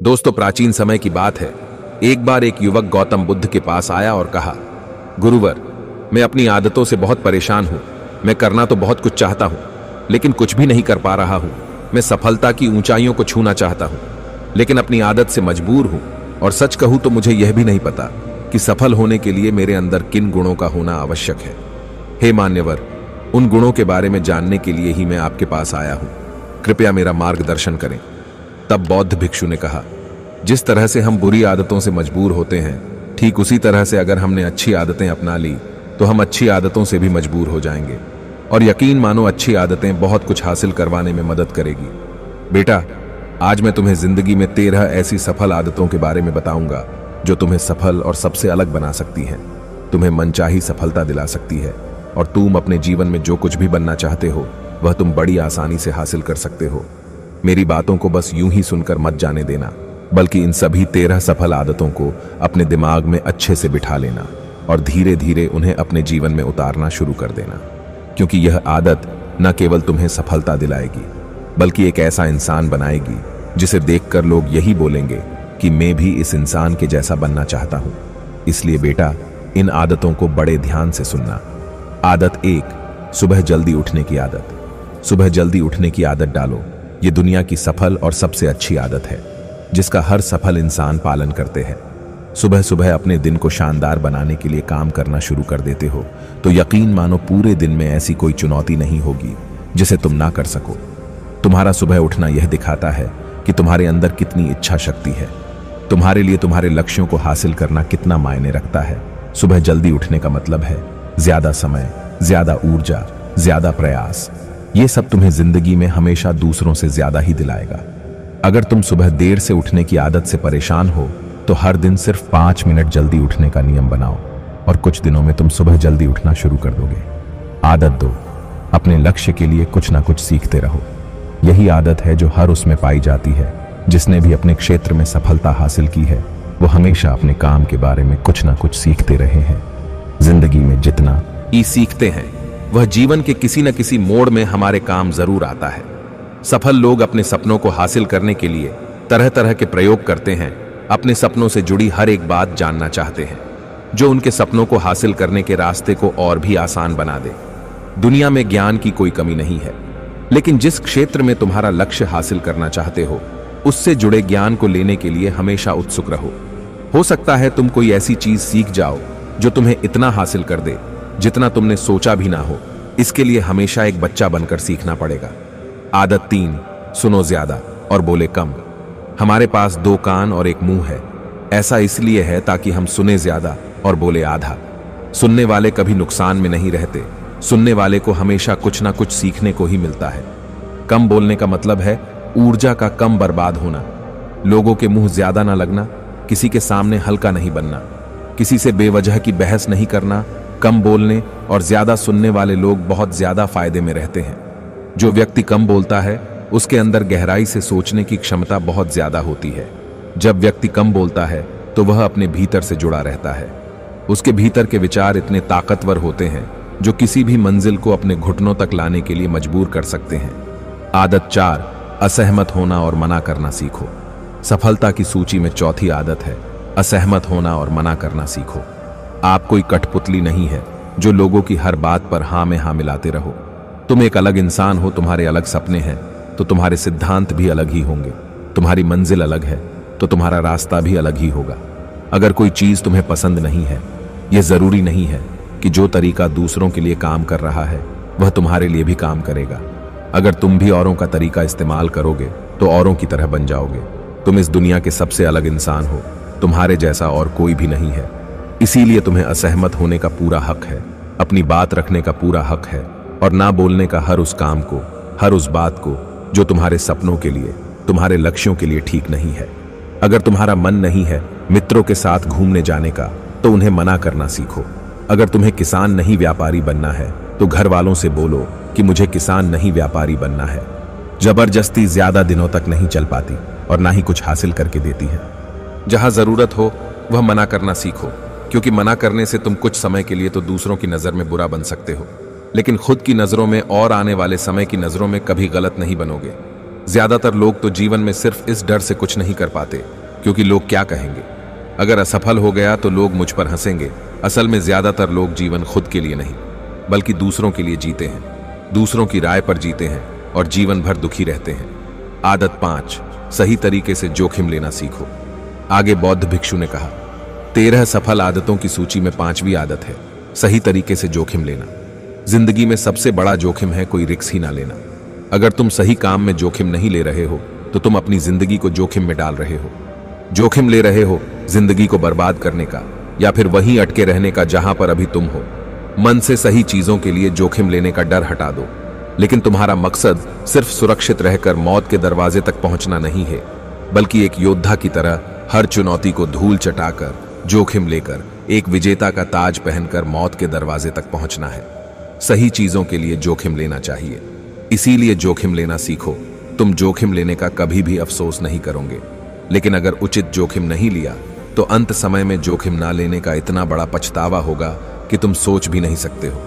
दोस्तों, प्राचीन समय की बात है। एक बार एक युवक गौतम बुद्ध के पास आया और कहा, गुरुवर, मैं अपनी आदतों से बहुत परेशान हूं। मैं करना तो बहुत कुछ चाहता हूं, लेकिन कुछ भी नहीं कर पा रहा हूं। मैं सफलता की ऊंचाइयों को छूना चाहता हूं, लेकिन अपनी आदत से मजबूर हूं। और सच कहूं तो मुझे यह भी नहीं पता कि सफल होने के लिए मेरे अंदर किन गुणों का होना आवश्यक है। हे मान्यवर, उन गुणों के बारे में जानने के लिए ही मैं आपके पास आया हूं। कृपया मेरा मार्गदर्शन करें। तब बौद्ध भिक्षु ने कहा, जिस तरह से हम बुरी आदतों से मजबूर होते हैं, ठीक उसी तरह से अगर हमने अच्छी आदतें अपना ली तो हम अच्छी आदतों से भी मजबूर हो जाएंगे। और यकीन मानो, अच्छी आदतें बहुत कुछ हासिल करवाने में मदद करेगी। बेटा, आज मैं तुम्हें जिंदगी में 13 ऐसी सफल आदतों के बारे में बताऊंगा जो तुम्हें सफल और सबसे अलग बना सकती हैं, तुम्हें मनचाही सफलता दिला सकती है, और तुम अपने जीवन में जो कुछ भी बनना चाहते हो वह तुम बड़ी आसानी से हासिल कर सकते हो। मेरी बातों को बस यूं ही सुनकर मत जाने देना, बल्कि इन सभी 13 सफल आदतों को अपने दिमाग में अच्छे से बिठा लेना और धीरे धीरे उन्हें अपने जीवन में उतारना शुरू कर देना। क्योंकि यह आदत न केवल तुम्हें सफलता दिलाएगी, बल्कि एक ऐसा इंसान बनाएगी जिसे देखकर लोग यही बोलेंगे कि मैं भी इस इंसान के जैसा बनना चाहता हूं। इसलिए बेटा, इन आदतों को बड़े ध्यान से सुनना। आदत 1, सुबह जल्दी उठने की आदत। सुबह जल्दी उठने की आदत डालो। ये दुनिया की सफल और सबसे अच्छी आदत है, जिसका हर सफल इंसान पालन करते हैं। सुबह सुबह अपने दिन को शानदार बनाने के लिए काम करना शुरू कर देते हो तो यकीन मानो, पूरे दिन में ऐसी कोई चुनौती नहीं होगी जिसे तुम ना कर सको। तुम्हारा सुबह उठना यह दिखाता है कि तुम्हारे अंदर कितनी इच्छा शक्ति है, तुम्हारे लिए तुम्हारे लक्ष्यों को हासिल करना कितना मायने रखता है। सुबह जल्दी उठने का मतलब है ज्यादा समय, ज्यादा ऊर्जा, ज्यादा प्रयास। ये सब तुम्हें जिंदगी में हमेशा दूसरों से ज्यादा ही दिलाएगा। अगर तुम सुबह देर से उठने की आदत से परेशान हो तो हर दिन सिर्फ 5 मिनट जल्दी उठने का नियम बनाओ, और कुछ दिनों में तुम सुबह जल्दी उठना शुरू कर दोगे। आदत 2, अपने लक्ष्य के लिए कुछ ना कुछ सीखते रहो। यही आदत है जो हर उसमें पाई जाती है जिसने भी अपने क्षेत्र में सफलता हासिल की है। वो हमेशा अपने काम के बारे में कुछ ना कुछ सीखते रहे हैं। जिंदगी में जितना ही सीखते हैं, वह जीवन के किसी न किसी मोड़ में हमारे काम जरूर आता है। सफल लोग अपने सपनों को हासिल करने के लिए तरह तरह के प्रयोग करते हैं। अपने सपनों से जुड़ी हर एक बात जानना चाहते हैं जो उनके सपनों को हासिल करने के रास्ते को और भी आसान बना दे। दुनिया में ज्ञान की कोई कमी नहीं है, लेकिन जिस क्षेत्र में तुम्हारा लक्ष्य हासिल करना चाहते हो, उससे जुड़े ज्ञान को लेने के लिए हमेशा उत्सुक रहो। हो सकता है तुम कोई ऐसी चीज सीख जाओ जो तुम्हें इतना हासिल कर दे जितना तुमने सोचा भी ना हो। इसके लिए हमेशा एक बच्चा बनकर सीखना पड़ेगा। आदत 3, सुनो ज्यादा और बोले कम। हमारे पास 2 कान और 1 मुंह है। ऐसा इसलिए है ताकि हम सुने ज्यादा और बोले आधा। सुनने वाले कभी नुकसान में नहीं रहते। सुनने वाले को हमेशा कुछ ना कुछ सीखने को ही मिलता है। कम बोलने का मतलब है ऊर्जा का कम बर्बाद होना, लोगों के मुंह ज्यादा ना लगना, किसी के सामने हल्का नहीं बनना, किसी से बेवजह की बहस नहीं करना। कम बोलने और ज्यादा सुनने वाले लोग बहुत ज्यादा फायदे में रहते हैं। जो व्यक्ति कम बोलता है उसके अंदर गहराई से सोचने की क्षमता बहुत ज्यादा होती है। जब व्यक्ति कम बोलता है तो वह अपने भीतर से जुड़ा रहता है। उसके भीतर के विचार इतने ताकतवर होते हैं जो किसी भी मंजिल को अपने घुटनों तक लाने के लिए मजबूर कर सकते हैं। आदत 4, असहमत होना और मना करना सीखो। सफलता की सूची में चौथी आदत है असहमत होना और मना करना सीखो। आप कोई कठपुतली नहीं है जो लोगों की हर बात पर हाँ में हाँ मिलाते रहो। तुम एक अलग इंसान हो, तुम्हारे अलग सपने हैं तो तुम्हारे सिद्धांत भी अलग ही होंगे। तुम्हारी मंजिल अलग है तो तुम्हारा रास्ता भी अलग ही होगा। अगर कोई चीज तुम्हें पसंद नहीं है, यह जरूरी नहीं है कि जो तरीका दूसरों के लिए काम कर रहा है वह तुम्हारे लिए भी काम करेगा। अगर तुम भी औरों का तरीका इस्तेमाल करोगे तो औरों की तरह बन जाओगे। तुम इस दुनिया के सबसे अलग इंसान हो, तुम्हारे जैसा और कोई भी नहीं है। इसीलिए तुम्हें असहमत होने का पूरा हक है, अपनी बात रखने का पूरा हक है, और ना बोलने का हर उस काम को, हर उस बात को जो तुम्हारे सपनों के लिए, तुम्हारे लक्ष्यों के लिए ठीक नहीं है। अगर तुम्हारा मन नहीं है मित्रों के साथ घूमने जाने का तो उन्हें मना करना सीखो। अगर तुम्हें किसान नहीं व्यापारी बनना है तो घर वालों से बोलो कि मुझे किसान नहीं व्यापारी बनना है। जबरदस्ती ज्यादा दिनों तक नहीं चल पाती और ना ही कुछ हासिल करके देती है। जहां जरूरत हो वह मना करना सीखो, क्योंकि मना करने से तुम कुछ समय के लिए तो दूसरों की नजर में बुरा बन सकते हो, लेकिन खुद की नजरों में और आने वाले समय की नजरों में कभी गलत नहीं बनोगे। ज्यादातर लोग तो जीवन में सिर्फ इस डर से कुछ नहीं कर पाते क्योंकि लोग क्या कहेंगे। अगर असफल हो गया तो लोग मुझ पर हंसेंगे। असल में ज्यादातर लोग जीवन खुद के लिए नहीं बल्कि दूसरों के लिए जीते हैं, दूसरों की राय पर जीते हैं और जीवन भर दुखी रहते हैं। आदत 5, सही तरीके से जोखिम लेना सीखो। आगे बौद्ध भिक्षु ने कहा, 13 सफल आदतों की सूची में 5वीं आदत है सही तरीके से जोखिम लेना। जिंदगी में सबसे बड़ा जोखिम है कोई रिस्क ही ना लेना। अगर तुम सही काम में जोखिम नहीं ले रहे हो तो तुम अपनी जिंदगी को जोखिम में डाल रहे हो। जोखिम ले रहे हो जिंदगी को बर्बाद करने का या फिर वहीं अटके रहने का जहां पर अभी तुम हो। मन से सही चीजों के लिए जोखिम लेने का डर हटा दो। लेकिन तुम्हारा मकसद सिर्फ सुरक्षित रहकर मौत के दरवाजे तक पहुंचना नहीं है, बल्कि एक योद्धा की तरह हर चुनौती को धूल चटाकर, जोखिम लेकर, एक विजेता का ताज पहनकर मौत के दरवाजे तक पहुंचना है। सही चीजों के लिए जोखिम लेना चाहिए, इसीलिए जोखिम लेना सीखो। तुम जोखिम लेने का कभी भी अफसोस नहीं करोगे। लेकिन अगर उचित जोखिम नहीं लिया तो अंत समय में जोखिम ना लेने का इतना बड़ा पछतावा होगा कि तुम सोच भी नहीं सकते हो।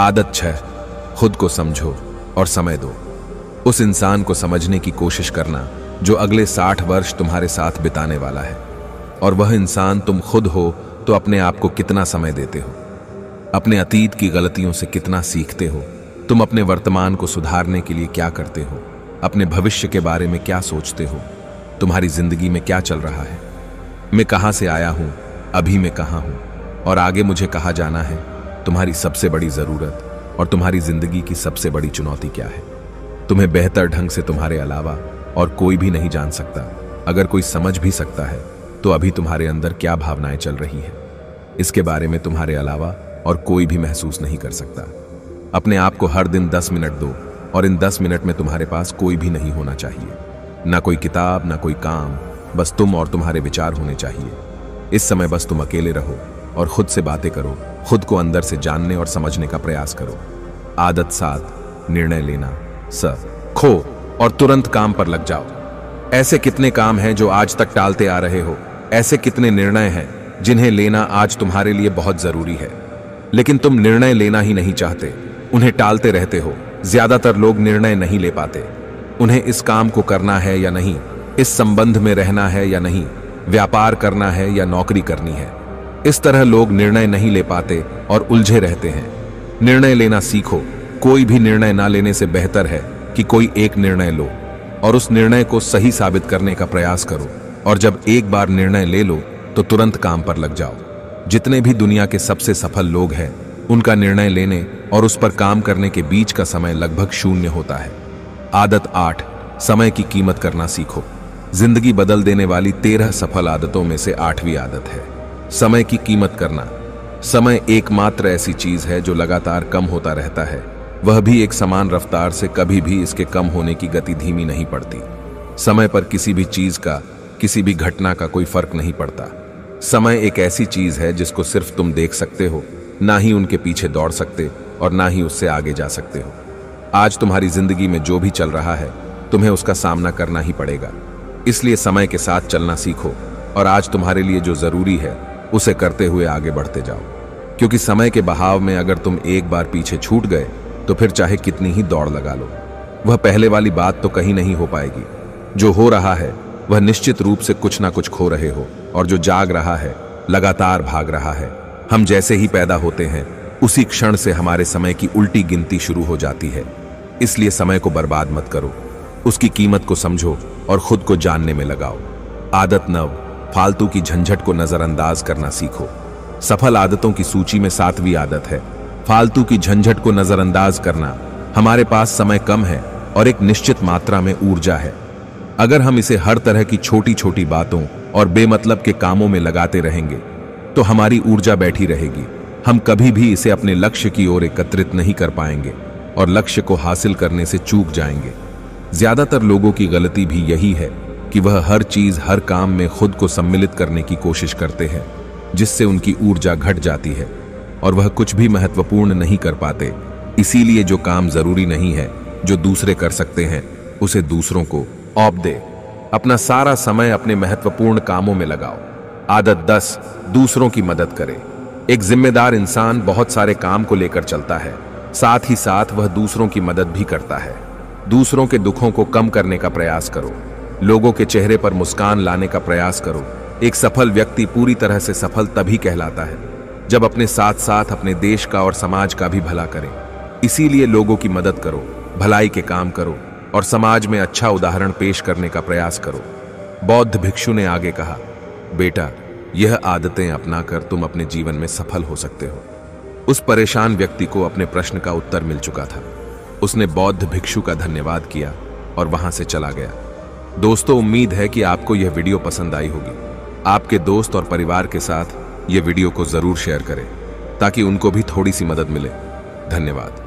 आदत 6, खुद को समझो और समय दो। उस इंसान को समझने की कोशिश करना जो अगले 60 वर्ष तुम्हारे साथ बिताने वाला है, और वह इंसान तुम खुद हो। तो अपने आप को कितना समय देते हो, अपने अतीत की गलतियों से कितना सीखते हो, तुम अपने वर्तमान को सुधारने के लिए क्या करते हो, अपने भविष्य के बारे में क्या सोचते हो, तुम्हारी जिंदगी में क्या चल रहा है। मैं कहां से आया हूं, अभी मैं कहां हूं और आगे मुझे कहां जाना है। तुम्हारी सबसे बड़ी जरूरत और तुम्हारी जिंदगी की सबसे बड़ी चुनौती क्या है, तुम्हें बेहतर ढंग से तुम्हारे अलावा और कोई भी नहीं जान सकता। अगर कोई समझ भी सकता है तो अभी तुम्हारे अंदर क्या भावनाएं चल रही है, इसके बारे में तुम्हारे अलावा और कोई भी महसूस नहीं कर सकता। अपने आप को हर दिन 10 मिनट दो और इन 10 मिनट में तुम्हारे पास कोई भी नहीं होना चाहिए, ना कोई किताब, ना कोई काम, बस तुम और तुम्हारे विचार होने चाहिए। इस समय बस तुम अकेले रहो और खुद से बातें करो, खुद को अंदर से जानने और समझने का प्रयास करो। आदत 7, निर्णय लेना। खो और तुरंत काम पर लग जाओ। ऐसे कितने काम हैं जो आज तक टालते आ रहे हो, ऐसे कितने निर्णय हैं जिन्हें लेना आज तुम्हारे लिए बहुत जरूरी है, लेकिन तुम निर्णय लेना ही नहीं चाहते, उन्हें टालते रहते हो। ज्यादातर लोग निर्णय नहीं ले पाते। उन्हें इस काम को करना है या नहीं, इस संबंध में रहना है या नहीं, व्यापार करना है या नौकरी करनी है। इस तरह लोग निर्णय नहीं ले पाते और उलझे रहते हैं। निर्णय लेना सीखो। कोई भी निर्णय ना लेने से बेहतर है कि कोई एक निर्णय लो और उस निर्णय को सही साबित करने का प्रयास करो। और जब एक बार निर्णय ले लो तो तुरंत काम पर लग जाओ। जितने भी दुनिया के सबसे सफल लोग हैं, उनका निर्णय लेने और उस पर काम करने के बीच का समय लगभग 0 होता है। आदत 8, समय की कीमत करना सीखो। जिंदगी बदल देने वाली 13 सफल आदतों में से 8वीं आदत है समय की कीमत करना। समय एकमात्र ऐसी चीज है जो लगातार कम होता रहता है, वह भी एक समान रफ्तार से। कभी भी इसके कम होने की गति धीमी नहीं पड़ती। समय पर किसी भी चीज का, किसी भी घटना का कोई फर्क नहीं पड़ता। समय एक ऐसी चीज है जिसको सिर्फ तुम देख सकते हो, ना ही उनके पीछे दौड़ सकते और ना ही उससे आगे जा सकते हो। आज तुम्हारी जिंदगी में जो भी चल रहा है, तुम्हें उसका सामना करना ही पड़ेगा। इसलिए समय के साथ चलना सीखो और आज तुम्हारे लिए जो जरूरी है उसे करते हुए आगे बढ़ते जाओ। क्योंकि समय के बहाव में अगर तुम एक बार पीछे छूट गए तो फिर चाहे कितनी ही दौड़ लगा लो, वह पहले वाली बात तो कहीं नहीं हो पाएगी। जो हो रहा है वह निश्चित रूप से कुछ ना कुछ खो रहे हो, और जो जाग रहा है लगातार भाग रहा है। हम जैसे ही पैदा होते हैं उसी क्षण से हमारे समय की उल्टी गिनती शुरू हो जाती है। इसलिए समय को बर्बाद मत करो, उसकी कीमत को समझो और खुद को जानने में लगाओ। आदत 9, फालतू की झंझट को नजरअंदाज करना सीखो। सफल आदतों की सूची में 7वीं आदत है फालतू की झंझट को नजरअंदाज करना। हमारे पास समय कम है और एक निश्चित मात्रा में ऊर्जा है। अगर हम इसे हर तरह की छोटी छोटी बातों और बेमतलब के कामों में लगाते रहेंगे तो हमारी ऊर्जा बैठी रहेगी। हम कभी भी इसे अपने लक्ष्य की ओर एकत्रित नहीं कर पाएंगे और लक्ष्य को हासिल करने से चूक जाएंगे। ज्यादातर लोगों की गलती भी यही है कि वह हर चीज, हर काम में खुद को सम्मिलित करने की कोशिश करते हैं, जिससे उनकी ऊर्जा घट जाती है और वह कुछ भी महत्वपूर्ण नहीं कर पाते। इसीलिए जो काम जरूरी नहीं है, जो दूसरे कर सकते हैं, उसे दूसरों को सौंप दे। अपना सारा समय अपने महत्वपूर्ण कामों में लगाओ। आदत 10, दूसरों की मदद करे। एक जिम्मेदार इंसान बहुत सारे काम को लेकर चलता है, साथ ही साथ वह दूसरों की मदद भी करता है। दूसरों के दुखों को कम करने का प्रयास करो, लोगों के चेहरे पर मुस्कान लाने का प्रयास करो। एक सफल व्यक्ति पूरी तरह से सफल तभी कहलाता है जब अपने साथ साथ अपने देश का और समाज का भी भला करे। इसीलिए लोगों की मदद करो, भलाई के काम करो और समाज में अच्छा उदाहरण पेश करने का प्रयास करो। बौद्ध भिक्षु ने आगे कहा, बेटा, यह आदतें अपनाकर तुम अपने जीवन में सफल हो सकते हो। उस परेशान व्यक्ति को अपने प्रश्न का उत्तर मिल चुका था। उसने बौद्ध भिक्षु का धन्यवाद किया और वहां से चला गया। दोस्तों, उम्मीद है कि आपको यह वीडियो पसंद आई होगी। आपके दोस्त और परिवार के साथ यह वीडियो को जरूर शेयर करें ताकि उनको भी थोड़ी सी मदद मिले। धन्यवाद।